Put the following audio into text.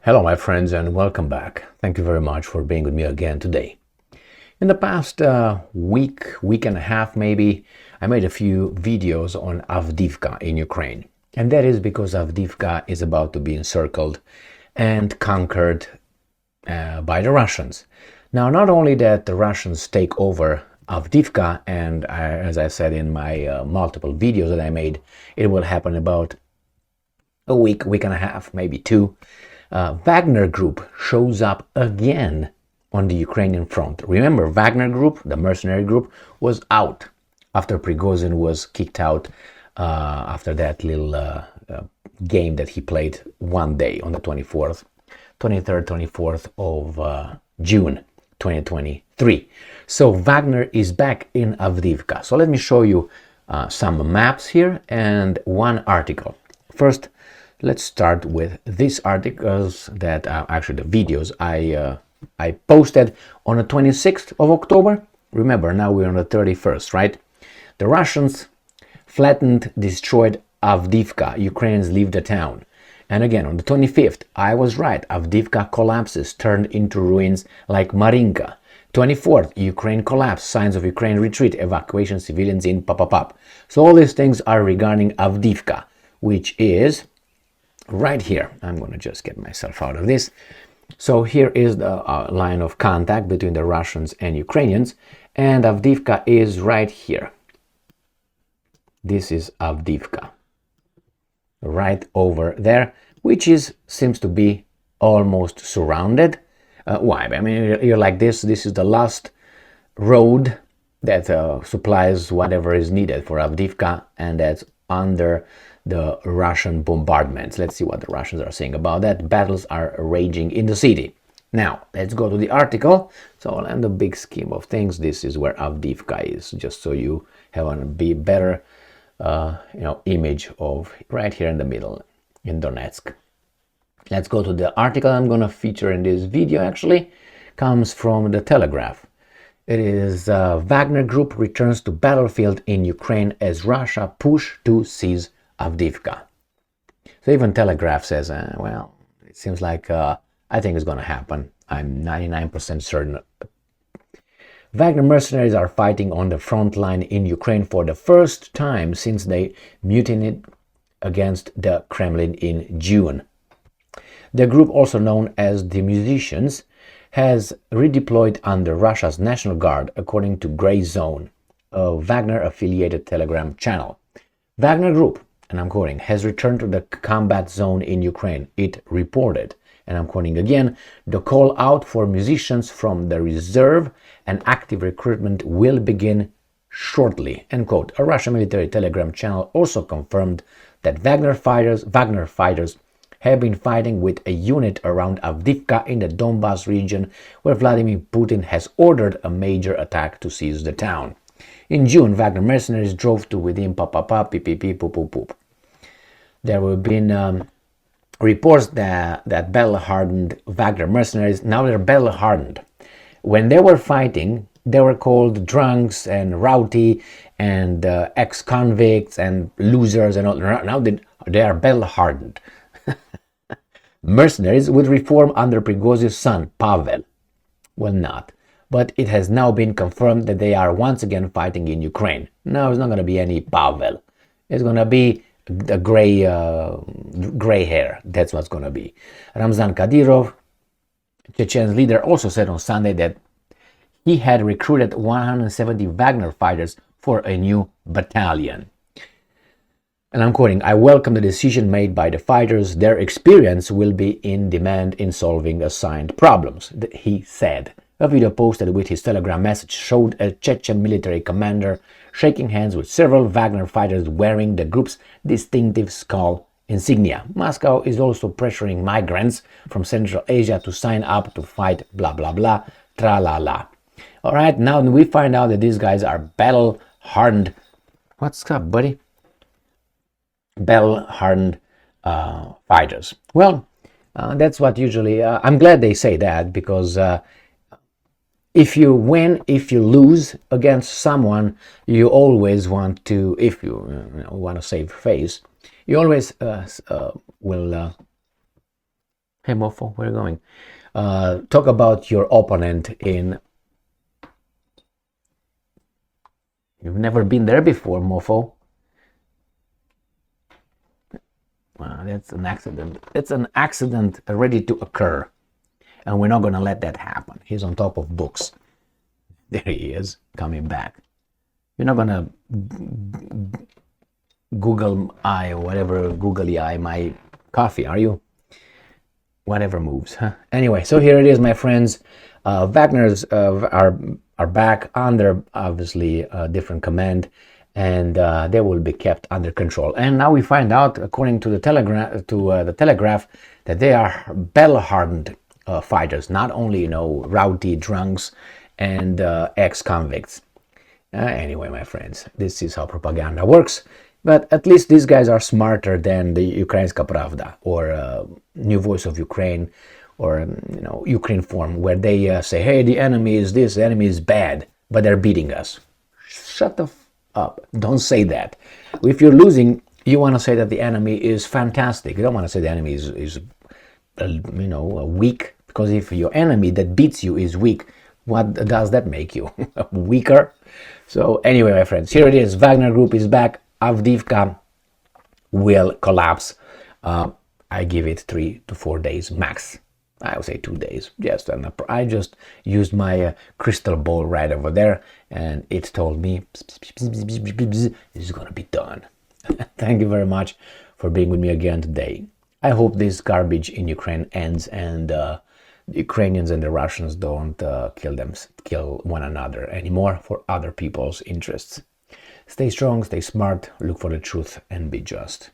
Hello, my friends, and welcome back. Thank you very much for being with me again today. In the past week and a half, maybe, I made a few videos on Avdiivka in Ukraine. And that is because Avdiivka is about to be encircled and conquered by the Russians. Now, not only that the Russians take over Avdiivka, and as I said in my multiple videos that I made, it will happen about a week and a half, maybe two. Wagner Group shows up again on the Ukrainian front. Remember, Wagner Group, the mercenary group, was out after Prigozhin was kicked out after that little game that he played one day on the 23rd, 24th of June 2023. So Wagner is back in Avdiivka. So let me show you some maps here and one article. First, let's start with these articles that actually the videos I posted on the 26th of October. Remember, now we're on the 31st, right? The Russians flattened, destroyed Avdiivka. Ukrainians leave the town. And again, on the 25th, I was right. Avdiivka collapses, turned into ruins like Marinka. 24th, Ukraine collapse, signs of Ukraine retreat, evacuation, civilians in, pop. So all these things are regarding Avdiivka, which is right here. I'm going to just get myself out of this. So here is the line of contact between the Russians and Ukrainians, and Avdiivka is right here. This is Avdiivka, right over there, which seems to be almost surrounded. Why? I mean, you're like this. This is the last road that supplies whatever is needed for Avdiivka, and that's under the Russian bombardments. Let's see what the Russians are saying about that. Battles are raging in the city. Now, let's go to the article. So, in the big scheme of things, this is where Avdiivka is, just so you have a better image of right here in the middle, in Donetsk. Let's go to the article I'm going to feature in this video, actually. Comes from the Telegraph. It is Wagner Group returns to battlefield in Ukraine as Russia push to seize Avdiivka. So even Telegraph says, well, it seems like I think it's going to happen. I'm 99% certain. Wagner mercenaries are fighting on the front line in Ukraine for the first time since they mutinied against the Kremlin in June. The group, also known as the Musicians, has redeployed under Russia's National Guard, according to Grey Zone, a Wagner-affiliated Telegram channel. Wagner Group, and I'm quoting, has returned to the combat zone in Ukraine, it reported. And I'm quoting again, the call out for musicians from the reserve and active recruitment will begin shortly, end quote. A Russian military Telegram channel also confirmed that Wagner fighters have been fighting with a unit around Avdiivka in the Donbas region, where Vladimir Putin has ordered a major attack to seize the town. In June, Wagner mercenaries drove to within poop. There have been reports that battle-hardened Wagner mercenaries, now they're battle-hardened. When they were fighting, they were called drunks and rowdy and ex-convicts and losers and all. Now they are battle-hardened. Mercenaries would reform under Prigozhin's son, Pavel. Well, not. But it has now been confirmed that they are once again fighting in Ukraine. Now it's not going to be any Pavel. It's going to be the gray hair. That's what's going to be. Ramzan Kadyrov, Chechen's leader, also said on Sunday that he had recruited 170 Wagner fighters for a new battalion. And I'm quoting, I welcome the decision made by the fighters. Their experience will be in demand in solving assigned problems, he said. A video posted with his Telegram message showed a Chechen military commander shaking hands with several Wagner fighters wearing the group's distinctive skull insignia. Moscow is also pressuring migrants from Central Asia to sign up to fight blah blah blah, tra-la-la. Alright, now we find out that these guys are battle-hardened. What's up, buddy? Battle-hardened fighters. Well, that's what usually, I'm glad they say that, because if you win, if you lose against someone, you always want to, if you, want to save face, you always will Hey, Mofo, where are you going? Talk about your opponent in... You've never been there before, Mofo. That's an accident. It's an accident ready to occur. And we're not going to let that happen. He's on top of books. There he is, coming back. You're not going to Google eye or whatever, googly eye my coffee, are you? Whatever moves, huh? Anyway, so here it is, my friends. Wagner's are back under, obviously, a different command, and they will be kept under control. And now we find out, according to the Telegraph, that they are battle-hardened fighters, not only, rowdy drunks and ex-convicts. Anyway, my friends, this is how propaganda works. But at least these guys are smarter than the Ukrainska Pravda or New Voice of Ukraine or Ukraine Forum, where they say, hey, the enemy is this, the enemy is bad, but they're beating us. Shut the up. Don't say that. If you're losing, you want to say that the enemy is fantastic. You don't want to say the enemy is weak, because if your enemy that beats you is weak, what does that make you? Weaker? So anyway, my friends, here it is. Wagner Group is back. Avdiivka will collapse. I give it 3 to 4 days max. I would say 2 days. I just used my crystal ball right over there, and it told me it's gonna be done. Thank you very much for being with me again today. I hope this garbage in Ukraine ends, and the Ukrainians and the Russians don't kill one another anymore for other people's interests. Stay strong, stay smart, look for the truth, and be just.